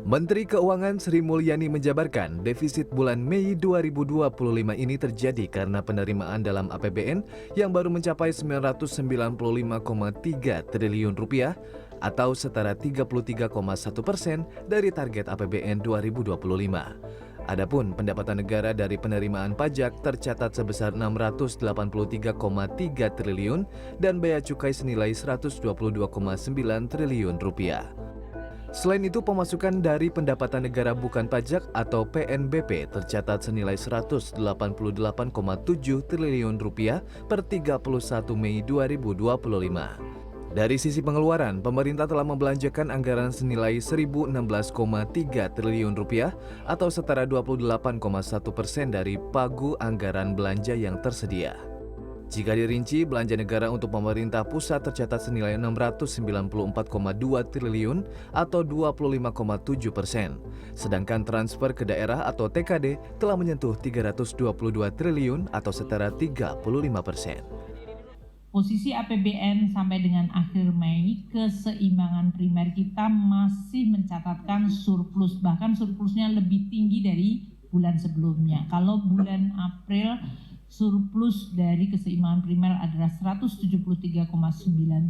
Menteri Keuangan Sri Mulyani menjabarkan defisit bulan Mei 2025 ini terjadi karena penerimaan dalam APBN yang baru mencapai 995,3 triliun rupiah atau setara 33,1% dari target APBN 2025. Adapun pendapatan negara dari penerimaan pajak tercatat sebesar 683,3 triliun dan bea cukai senilai 122,9 triliun rupiah. Selain itu, pemasukan dari pendapatan negara bukan pajak atau PNBP tercatat senilai 188,7 triliun rupiah per 31 Mei 2025. Dari sisi pengeluaran, pemerintah telah membelanjakan anggaran senilai 1.016,3 triliun rupiah atau setara 28,1% dari pagu anggaran belanja yang tersedia. Jika dirinci, belanja negara untuk pemerintah pusat tercatat senilai 694,2 triliun atau 25,7%. Sedangkan transfer ke daerah atau TKD telah menyentuh 322 triliun atau setara 35%. Posisi APBN sampai dengan akhir Mei, keseimbangan primer kita masih mencatatkan surplus, bahkan surplusnya lebih tinggi dari bulan sebelumnya. Kalau bulan April, surplus dari keseimbangan primer adalah 173,9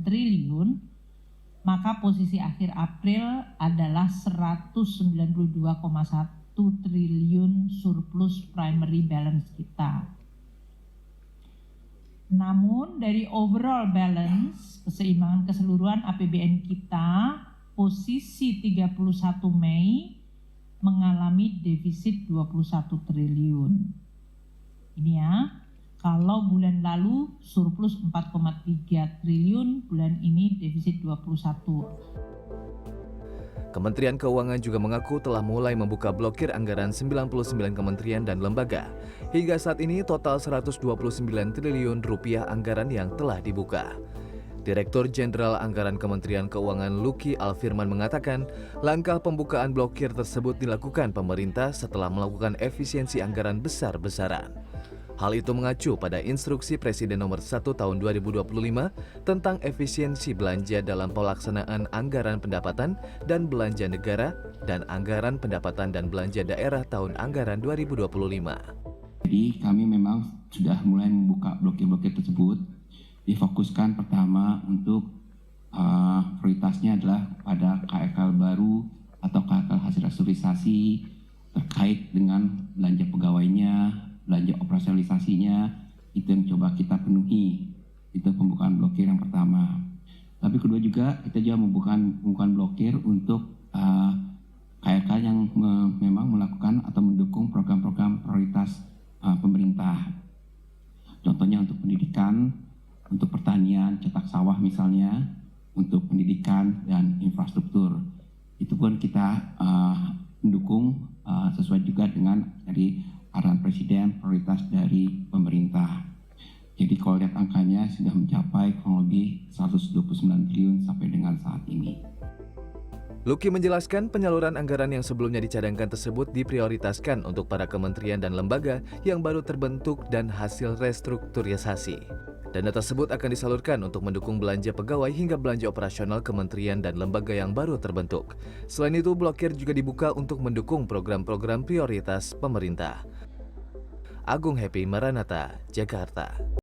triliun, maka posisi akhir April adalah 192,1 triliun surplus primary balance kita. Namun dari overall balance, keseimbangan keseluruhan APBN kita, posisi 31 Mei mengalami defisit 21 triliun. Ini ya, kalau bulan lalu surplus 4,3 triliun, bulan ini defisit 21. Kementerian Keuangan juga mengaku telah mulai membuka blokir anggaran 99 kementerian dan lembaga. Hingga saat ini total 129 triliun rupiah anggaran yang telah dibuka. Direktur Jenderal Anggaran Kementerian Keuangan Luki Alfirman mengatakan, langkah pembukaan blokir tersebut dilakukan pemerintah setelah melakukan efisiensi anggaran besar-besaran. Hal itu mengacu pada instruksi Presiden nomor 1 tahun 2025 tentang efisiensi belanja dalam pelaksanaan anggaran pendapatan dan belanja negara dan anggaran pendapatan dan belanja daerah tahun anggaran 2025. Jadi kami memang sudah mulai membuka blokir-blokir tersebut. Difokuskan pertama untuk prioritasnya adalah pada KRKL baru atau KRKL hasil restrukturisasi terkait dengan belanja pegawainya, belanja operasionalisasinya, itu yang coba kita penuhi. Itu pembukaan blokir yang pertama. Tapi kedua juga kita juga membuka blokir untuk KRK yang memang melakukan atau mendukung program-program prioritas pemerintah. Contohnya untuk pendidikan, untuk pertanian, cetak sawah misalnya, untuk pendidikan dan infrastruktur. Itu pun kita mendukung sesuai juga dengan dari arahan Presiden, prioritas dari pemerintah. Jadi kalau lihat angkanya sudah mencapai kurang lebih 129 triliun sampai dengan saat ini. Luki menjelaskan penyaluran anggaran yang sebelumnya dicadangkan tersebut diprioritaskan untuk para kementerian dan lembaga yang baru terbentuk dan hasil restrukturisasi. Dana tersebut akan disalurkan untuk mendukung belanja pegawai hingga belanja operasional kementerian dan lembaga yang baru terbentuk. Selain itu, blokir juga dibuka untuk mendukung program-program prioritas pemerintah. Agung Happy Maranatha, Jakarta.